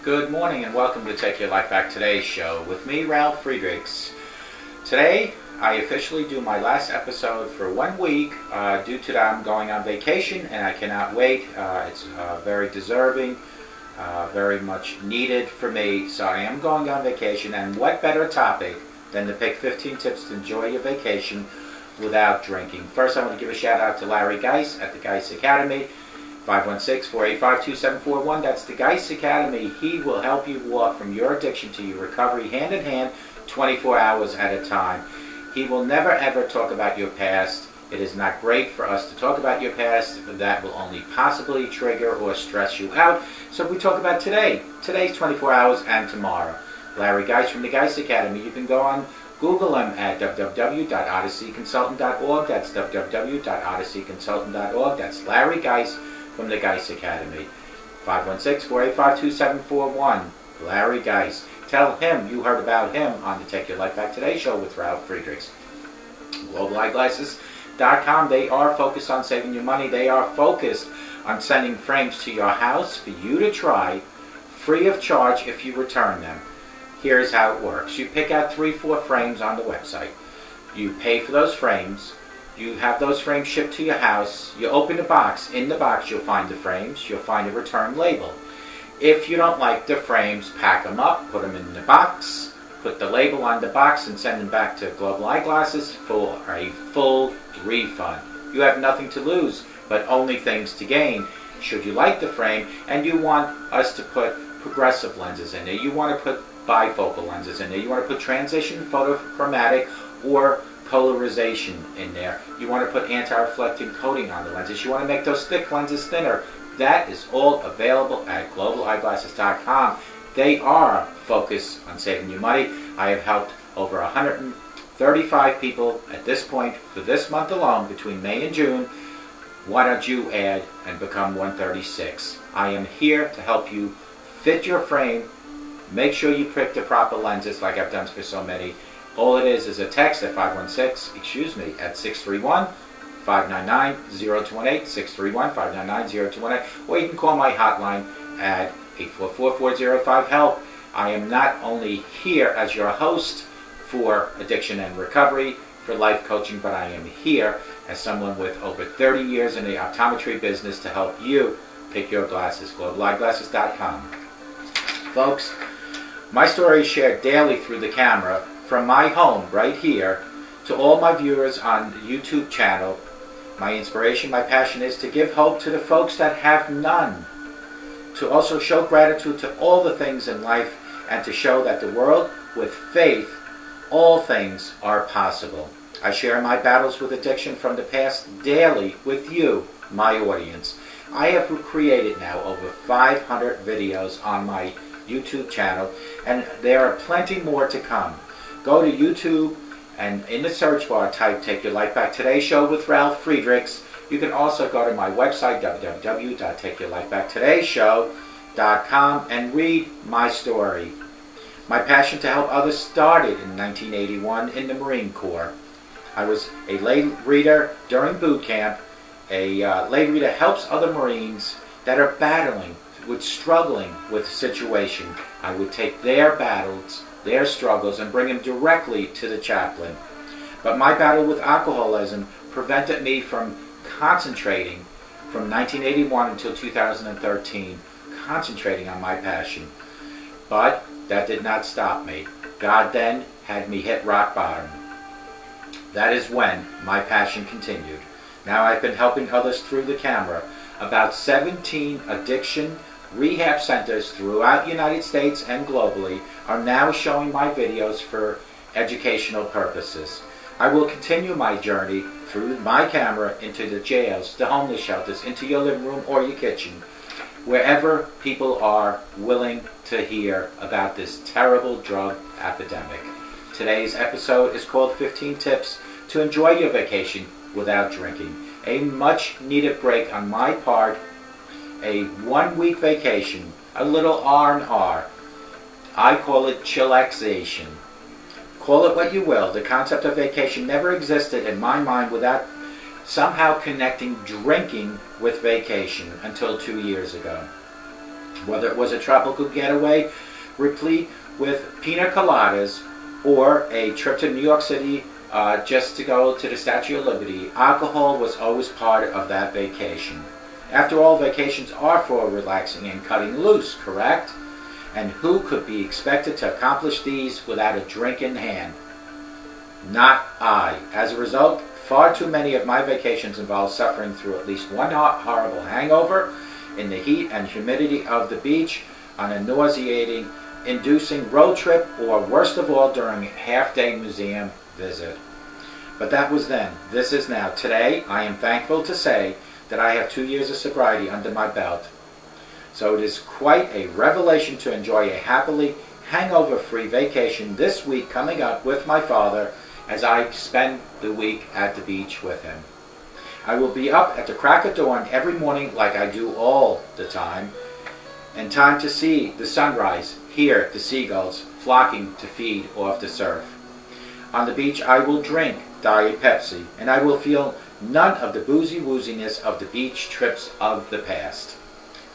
Good morning and welcome to Take Your Life Back Today show with me, Ralf Friedrichs. Today, I officially do my last episode for 1 week due to that I'm going on vacation and I cannot wait. It's very deserving, very much needed for me. So I am going on vacation, and what better topic than to pick 15 tips to enjoy your vacation without drinking. First, I want to give a shout out to Larry Geis at the Geis Academy. 516-485-2741. That's the Geis Academy. He will help you walk from your addiction to your recovery hand in hand, 24 hours at a time. He will never ever talk about your past. It is not great for us to talk about your past. That will only possibly trigger or stress you out. So we talk about today. Today's 24 hours and tomorrow. Larry Geis from the Geis Academy. You can go on Google him at www.odysseyconsultant.org. That's www.odysseyconsultant.org. That's Larry Geis from the Geis Academy. 516-485-2741. Larry Geis. Tell him you heard about him on the Take Your Life Back Today show with Ralf Friedrichs. GlobalEyeglasses.com. They are focused on saving you money. They are focused on sending frames to your house for you to try, free of charge if you return them. Here's how it works. You pick out 3-4 frames on the website. You pay for those frames. You have those frames shipped to your house. You open the box. In the box, you'll find the frames. You'll find a return label. If you don't like the frames, pack them up, put them in the box, put the label on the box, and send them back to Global Eyeglasses for a full refund. You have nothing to lose, but only things to gain. Should you like the frame and you want us to put progressive lenses in there, you want to put bifocal lenses in there, you want to put transition photochromatic or polarization in there, you want to put anti-reflecting coating on the lenses, you want to make those thick lenses thinner, that is all available at globaleyeglasses.com. They are focused on saving you money. I have helped over 135 people at this point for this month alone, between May and June. Why don't you add and become 136? I am here to help you fit your frame. Make sure you pick the proper lenses like I've done for so many. All it is a text at 631-599-0218, 631-599-0218, or you can call my hotline at 844-405-HELP. I am not only here as your host for addiction and recovery, for life coaching, but I am here as someone with over 30 years in the optometry business to help you pick your glasses. GlobalEyeglasses.com. Folks, my story is shared daily through the camera from my home right here to all my viewers on the YouTube channel. My inspiration, my passion is to give hope to the folks that have none, to also show gratitude to all the things in life, and to show that the world, with faith, all things are possible. I share my battles with addiction from the past daily with you, my audience. I have created now over 500 videos on my YouTube channel, and there are plenty more to come. Go to YouTube and in the search bar type Take Your Life Back Today show with Ralf Friedrichs. You can also go to my website www.takeyourlifebacktodayshow.com and read my story. My passion to help others started in 1981 in the Marine Corps. I was a lay reader during boot camp. A lay reader helps other Marines that are struggling with a situation. I would take their battles, their struggles, and bring them directly to the chaplain. But my battle with alcoholism prevented me from concentrating from 1981 until 2013, concentrating on my passion. But that did not stop me. God then had me hit rock bottom. That is when my passion continued. Now I've been helping others through the camera. About 17 addiction rehab centers throughout the United States and globally are now showing my videos for educational purposes. I will continue my journey through my camera into the jails, the homeless shelters, into your living room or your kitchen, wherever people are willing to hear about this terrible drug epidemic. Today's episode is called 15 Tips to Enjoy Your Vacation Without Drinking. A much needed break on my part, a 1-week vacation, a little R&R. I call it chillaxation. Call it what you will. The concept of vacation never existed in my mind without somehow connecting drinking with vacation until 2 years ago. Whether it was a tropical getaway replete with pina coladas or a trip to New York City just to go to the Statue of Liberty, alcohol was always part of that vacation. After all, vacations are for relaxing and cutting loose, correct? And who could be expected to accomplish these without a drink in hand? Not I. As a result, far too many of my vacations involve suffering through at least one horrible hangover in the heat and humidity of the beach, on a nauseating, inducing road trip, or worst of all, during a half-day museum visit. But that was then. This is now. Today, I am thankful to say that I have 2 years of sobriety under my belt. So it is quite a revelation to enjoy a happily hangover-free vacation this week coming up with my father as I spend the week at the beach with him. I will be up at the crack of dawn every morning like I do all the time, in time to see the sunrise, hear the seagulls flocking to feed off the surf. On the beach I will drink Diet Pepsi, and I will feel none of the boozy wooziness of the beach trips of the past.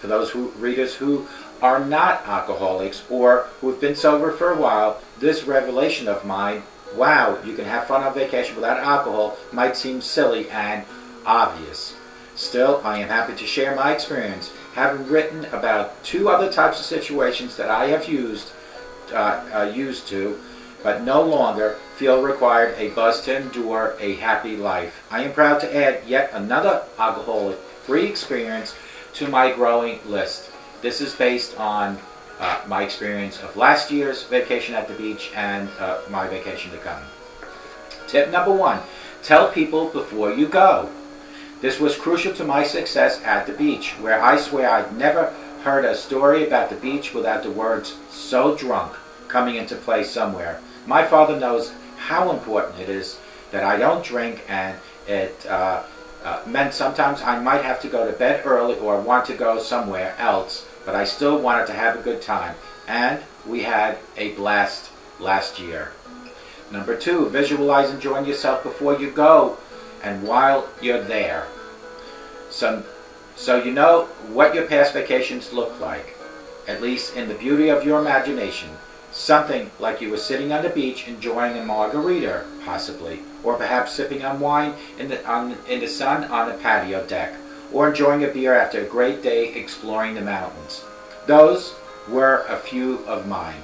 For those readers who are not alcoholics or who have been sober for a while, this revelation of mine, wow, you can have fun on vacation without alcohol, might seem silly and obvious. Still, I am happy to share my experience, having written about 2 other types of situations that I have used to, but no longer feel required a buzz to endure a happy life. I am proud to add yet another alcoholic-free experience to my growing list. This is based on my experience of last year's vacation at the beach and my vacation to come. Tip number 1, tell people before you go. This was crucial to my success at the beach, where I swear I'd never heard a story about the beach without the words "so drunk" coming into play somewhere. My father knows how important it is that I don't drink, and it meant sometimes I might have to go to bed early or want to go somewhere else, but I still wanted to have a good time, and we had a blast last year. Number 2, visualize enjoying yourself before you go and while you're there. So you know what your past vacations look like, at least in the beauty of your imagination. Something like you were sitting on the beach enjoying a margarita, possibly, or perhaps sipping on wine in the sun on a patio deck, or enjoying a beer after a great day exploring the mountains. Those were a few of mine.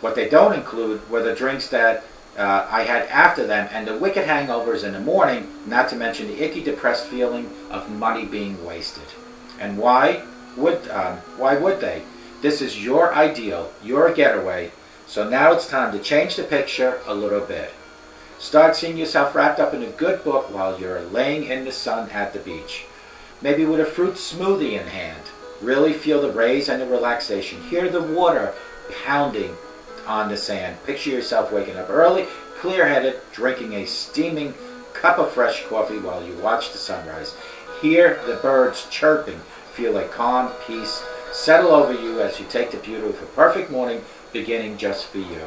What they don't include were the drinks that I had after them and the wicked hangovers in the morning, not to mention the icky, depressed feeling of money being wasted. And why would they? This is your ideal, your getaway, so now it's time to change the picture a little bit. Start seeing yourself wrapped up in a good book while you're laying in the sun at the beach. Maybe with a fruit smoothie in hand. Really feel the rays and the relaxation. Hear the water pounding on the sand. Picture yourself waking up early, clear-headed, drinking a steaming cup of fresh coffee while you watch the sunrise. Hear the birds chirping. Feel a calm peace settle over you as you take the beautiful, perfect morning beginning just for you.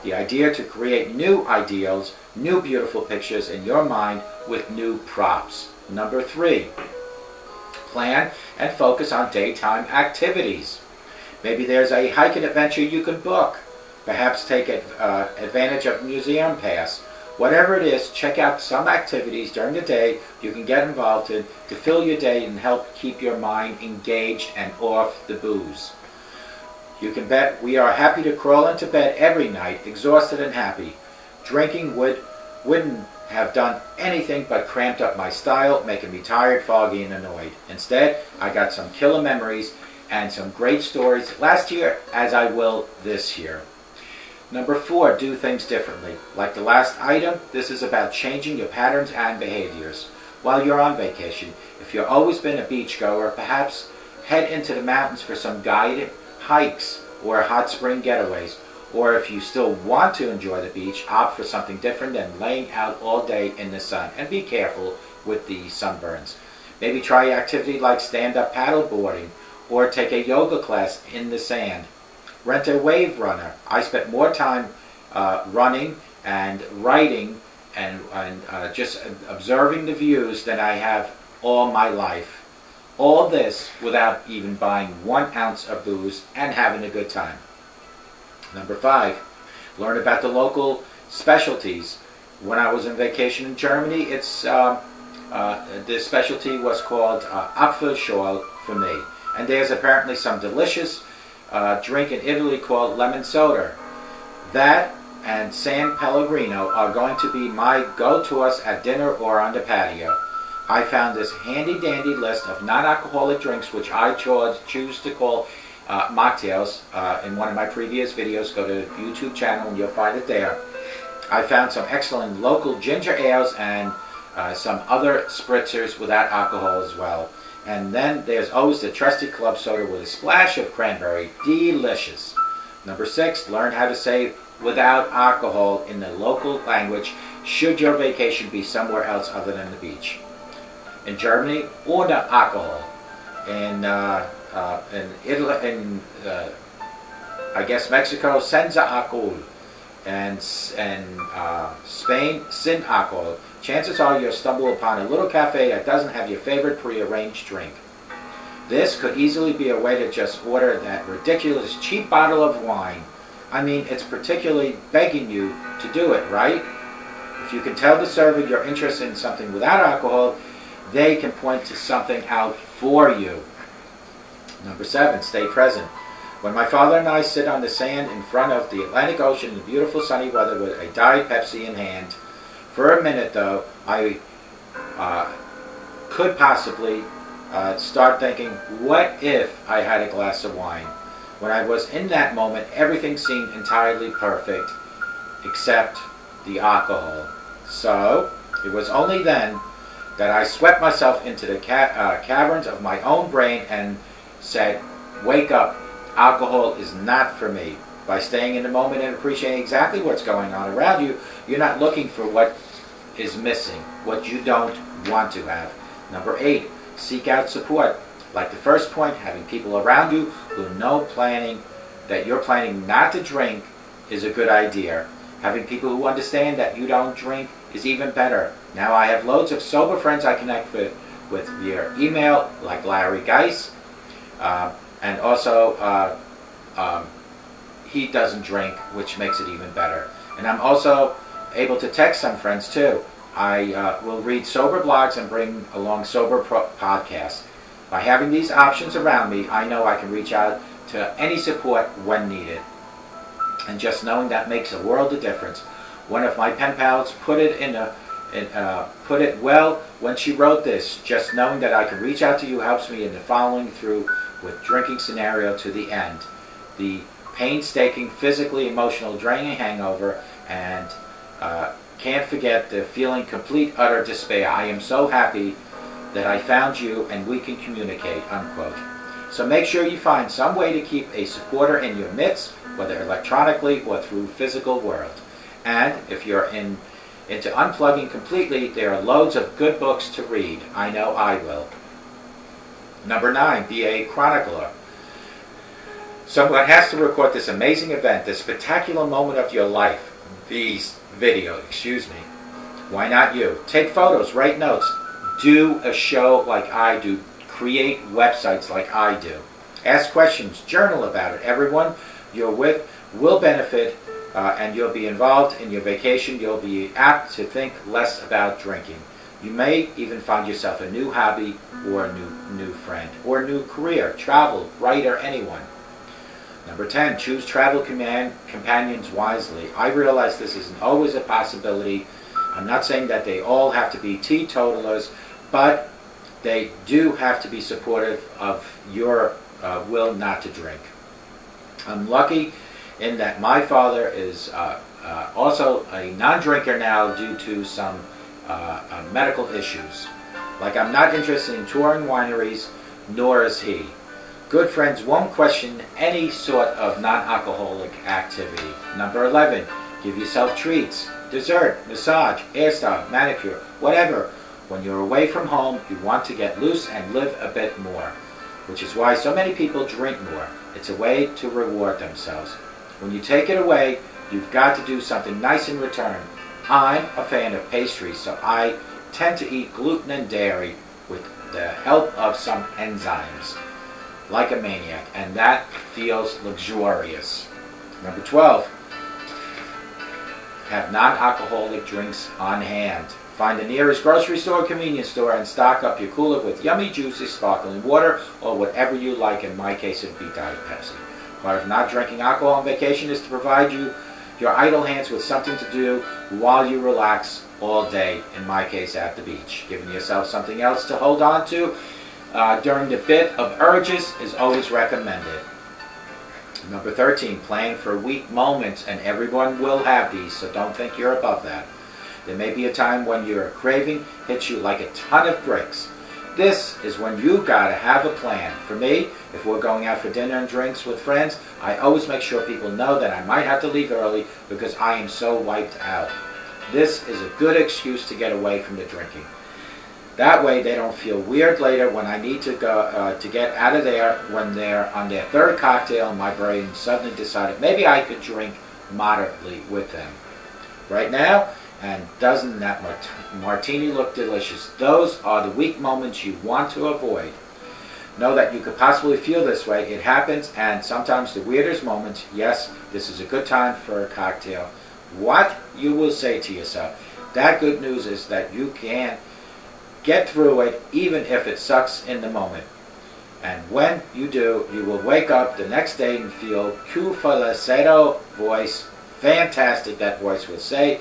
The idea to create new ideals, new beautiful pictures in your mind with new props. Number 3, plan and focus on daytime activities. Maybe there's a hiking adventure you can book. Perhaps take advantage of Museum Pass. Whatever it is, check out some activities during the day you can get involved in to fill your day and help keep your mind engaged and off the booze. You can bet we are happy to crawl into bed every night, exhausted and happy. Drinking wouldn't have done anything but cramped up my style, making me tired, foggy, and annoyed. Instead, I got some killer memories and some great stories last year, as I will this year. Number 4, do things differently. Like the last item, this is about changing your patterns and behaviors. While you're on vacation, if you've always been a beachgoer, perhaps head into the mountains for some guided hikes or hot spring getaways. Or if you still want to enjoy the beach, opt for something different than laying out all day in the sun. And be careful with the sunburns. Maybe try an activity like stand-up paddle boarding or take a yoga class in the sand. Rent a wave runner. I spent more time running and writing and just observing the views than I have all my life. All this without even buying 1 ounce of booze and having a good time. Number 5, learn about the local specialties. When I was on vacation in Germany, the specialty was called Apfelschorle for me. And there's apparently some delicious drink in Italy called lemon soda. That and San Pellegrino are going to be my go-to's at dinner or on the patio. I found this handy-dandy list of non-alcoholic drinks, which I choose to call mocktails, in one of my previous videos. Go to the YouTube channel and you'll find it there. I found some excellent local ginger ales and some other spritzers without alcohol as well. And then there's always the trusty club soda with a splash of cranberry. Delicious. Number 6, learn how to say without alcohol in the local language should your vacation be somewhere else other than the beach. In Germany, ohne Alkohol. In Italy, I guess Mexico, senza alcohol. And Spain, sin alcohol. Chances are you'll stumble upon a little cafe that doesn't have your favorite prearranged drink. This could easily be a way to just order that ridiculous cheap bottle of wine. I mean, it's particularly begging you to do it, right? If you can tell the server you're interested in something without alcohol, they can point to something out for you. Number 7, stay present. When my father and I sit on the sand in front of the Atlantic Ocean in beautiful sunny weather with a Diet Pepsi in hand, for a minute though, I could possibly start thinking, what if I had a glass of wine? When I was in that moment, everything seemed entirely perfect, except the alcohol. So, it was only then that I swept myself into the caverns of my own brain and said, wake up, alcohol is not for me. By staying in the moment and appreciating exactly what's going on around you, you're not looking for what is missing, what you don't want to have. Number 8, seek out support. Like the first point, having people around you who know that you're planning not to drink is a good idea. Having people who understand that you don't drink is even better. Now I have loads of sober friends I connect with via email, like Larry Geis, and also he doesn't drink, which makes it even better. And I'm also able to text some friends too. I will read sober blogs and bring along sober podcasts. By having these options around me, I know I can reach out to any support when needed. And just knowing that makes a world of difference. One of my pen pals put it well when she wrote this. Just knowing that I can reach out to you helps me in the following through with drinking scenario to the end. The painstaking, physically, emotional, draining hangover, and can't forget the feeling complete, utter despair. I am so happy that I found you and we can communicate, unquote. So make sure you find some way to keep a supporter in your midst, whether electronically or through physical world. And if you're into unplugging completely, there are loads of good books to read. I know I will. Number 9, be a chronicler. Someone has to record this amazing event, this spectacular moment of your life. Why not you? Take photos, write notes, do a show like I do, create websites like I do. Ask questions, journal about it. Everyone you're with will benefit and you'll be involved in your vacation. You'll be apt to think less about drinking. You may even find yourself a new hobby or a new friend or a new career, travel, writer, anyone. Number 10, choose travel companions wisely. I realize this isn't always a possibility. I'm not saying that they all have to be teetotalers, but they do have to be supportive of your will not to drink. I'm lucky in that my father is also a non-drinker now due to some medical issues. Like, I'm not interested in touring wineries, nor is he. Good friends won't question any sort of non-alcoholic activity. Number 11, give yourself treats, dessert, massage, hairstyle, manicure, whatever. When you're away from home, you want to get loose and live a bit more, which is why so many people drink more. It's a way to reward themselves. When you take it away, you've got to do something nice in return. I'm a fan of pastries, so I tend to eat gluten and dairy with the help of some enzymes, like a maniac, and that feels luxurious. Number 12, have non-alcoholic drinks on hand. Find the nearest grocery store or convenience store and stock up your cooler with yummy, juicy, sparkling water or whatever you like. In my case, it would be Diet Pepsi. Part of not drinking alcohol on vacation is to provide your idle hands with something to do while you relax all day, in my case at the beach. Giving yourself something else to hold on to during the bit of urges is always recommended. Number 13, plan for weak moments, and everyone will have these, so don't think you're above that. There may be a time when your craving hits you like a ton of bricks. This is when you gotta have a plan. For me, if we're going out for dinner and drinks with friends, I always make sure people know that I might have to leave early because I am so wiped out. This is a good excuse to get away from the drinking. That way they don't feel weird later when I need to go to get out of there when they're on their third cocktail and my brain suddenly decided maybe I could drink moderately with them. Right now, and doesn't that martini look delicious? Those are the weak moments you want to avoid. Know that you could possibly feel this way. It happens, and sometimes the weirdest moments, yes, this is a good time for a cocktail. What you will say to yourself. That good news is that you can get through it even if it sucks in the moment. And when you do, you will wake up the next day and feel que falsetto voice, fantastic, that voice will say,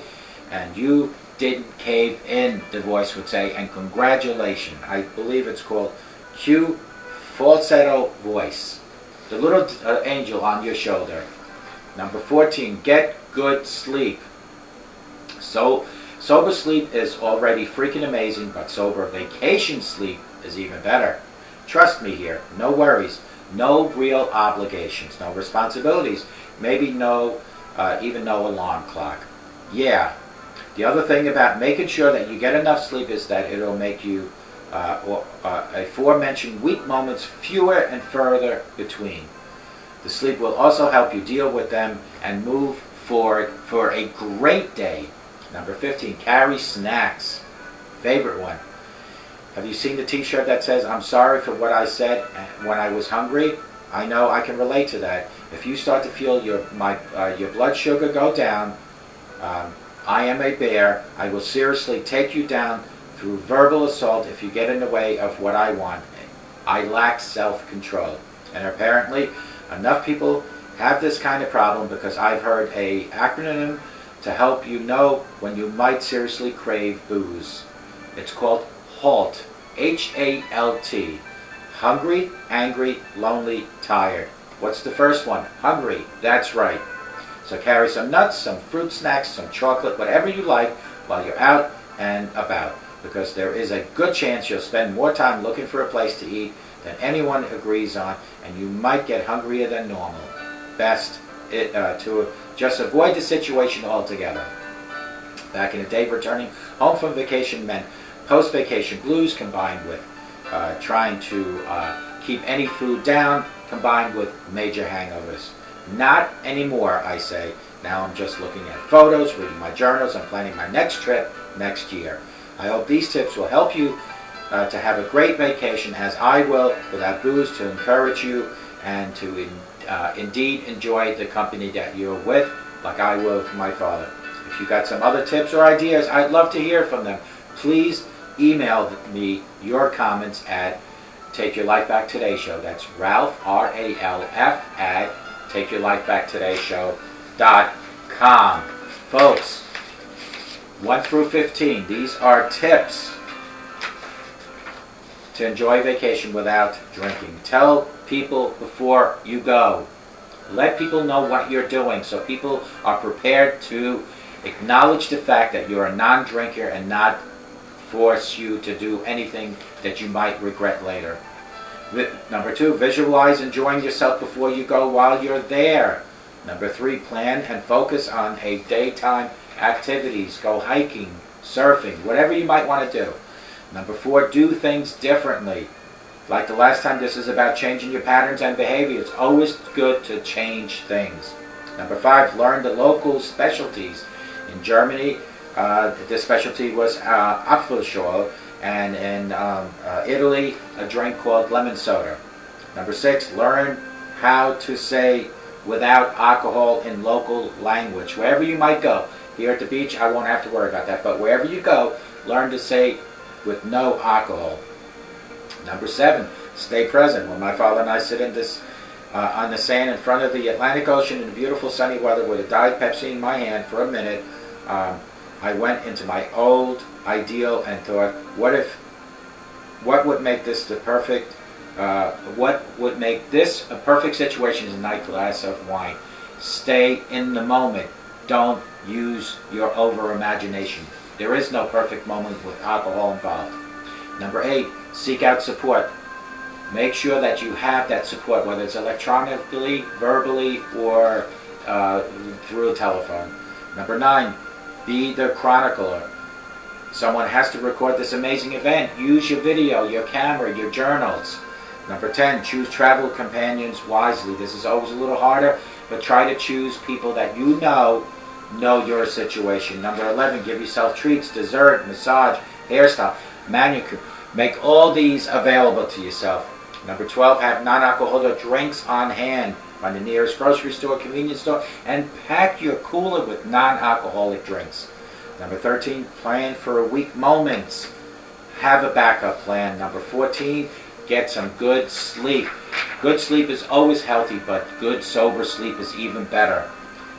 and you didn't cave in, the voice would say, and congratulations. I believe it's called que falsetto voice. The little angel on your shoulder. Number 14, get good sleep. So sober sleep is already freaking amazing, but sober vacation sleep is even better. Trust me here, no worries, no real obligations, no responsibilities, maybe even no alarm clock. Yeah, the other thing about making sure that you get enough sleep is that it'll make you aforementioned weak moments fewer and further between. The sleep will also help you deal with them and move forward for a great day. Number 15, carry snacks. Favorite one. Have you seen the t-shirt that says, I'm sorry for what I said when I was hungry? I know I can relate to that. If you start to feel your blood sugar go down, I am a bear. I will seriously take you down through verbal assault if you get in the way of what I want. I lack self-control. And apparently, enough people have this kind of problem because I've heard a acronym to help you know when you might seriously crave booze. It's called HALT. H-A-L-T. Hungry, angry, lonely, tired. What's the first one? Hungry. That's right. So carry some nuts, some fruit snacks, some chocolate, whatever you like while you're out and about, because there is a good chance you'll spend more time looking for a place to eat than anyone agrees on, and you might get hungrier than normal. Best to just avoid the situation altogether. Back in the day, returning home from vacation meant post-vacation blues combined with trying to keep any food down, combined with major hangovers. Not anymore, I say. Now I'm just looking at photos, reading my journals, and planning my next trip next year. I hope these tips will help you to have a great vacation, as I will, without booze, to encourage you and to indeed enjoy the company that you're with, like I will with my father. If you got some other tips or ideas, I'd love to hear from them. Please email me your comments at Take Your Life Back Today Show. That's Ralf, R-A-L-F, at TakeYourLifeBackTodayShow.com. Folks, 1 through 15, these are tips to enjoy vacation without drinking. Tell people before you go. Let people know what you're doing so people are prepared to acknowledge the fact that you're a non-drinker and not force you to do anything that you might regret later. Number 2, visualize enjoying yourself before you go while you're there. Number 3, plan and focus on a daytime activities. Go hiking, surfing, whatever you might want to do. Number 4, do things differently. Like the last time, this is about changing your patterns and behavior. It's always good to change things. Number 5, learn the local specialties. In Germany, this specialty was Apfelschorle, and in Italy, a drink called lemon soda. Number 6, learn how to say without alcohol in local language. Wherever you might go. Here at the beach, I won't have to worry about that, but wherever you go, learn to say with no alcohol. Number 7, stay present. When my father and I sit in this on the sand in front of the Atlantic Ocean in beautiful sunny weather with a Diet Pepsi in my hand for a minute, I went into my old ideal and thought, what would make this the perfect, what would make this a perfect situation is a nice glass of wine. Stay in the moment. Don't use your over-imagination. There is no perfect moment with alcohol involved. Number 8, seek out support. Make sure that you have that support, whether it's electronically, verbally, or through a telephone. Number 9, be the chronicler. Someone has to record this amazing event. Use your video, your camera, your journals. Number 10, choose travel companions wisely. This is always a little harder, but try to choose people that you know your situation. Number 11, give yourself treats, dessert, massage, hairstyle, manicure. Make all these available to yourself. Number 12, have non-alcoholic drinks on hand. Find the nearest grocery store, convenience store, and pack your cooler with non-alcoholic drinks. Number 13, plan for weak moments. Have a backup plan. Number 14, get some good sleep. Good sleep is always healthy, but good sober sleep is even better.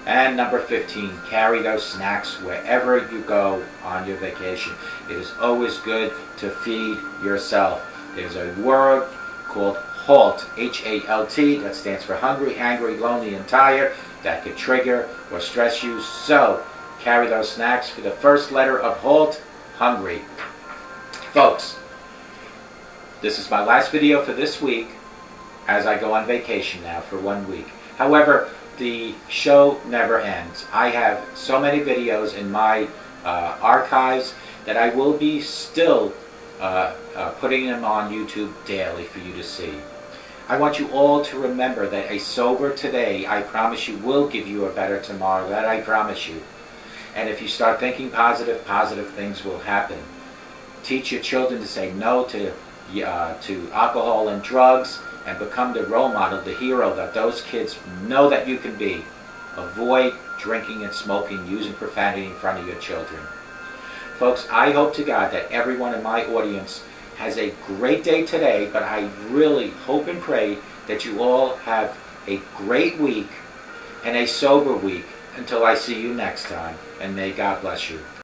And number 15, carry those snacks wherever you go on your vacation. It is always good to feed yourself. There's a word called HALT, H-A-L-T, that stands for hungry, angry, lonely, and tired. That could trigger or stress you. So carry those snacks for the first letter of HALT, hungry. Folks, this is my last video for this week as I go on vacation now for 1 week. However, the show never ends. I have so many videos in my archives that I will be still putting them on YouTube daily for you to see. I want you all to remember that a sober today, I promise you, will give you a better tomorrow. That I promise you. And if you start thinking positive, positive things will happen. Teach your children to say no to alcohol and drugs, and become the role model, the hero that those kids know that you can be. Avoid drinking and smoking, using profanity in front of your children. Folks, I hope to God that everyone in my audience has a great day today, but I really hope and pray that you all have a great week and a sober week until I see you next time. And may God bless you.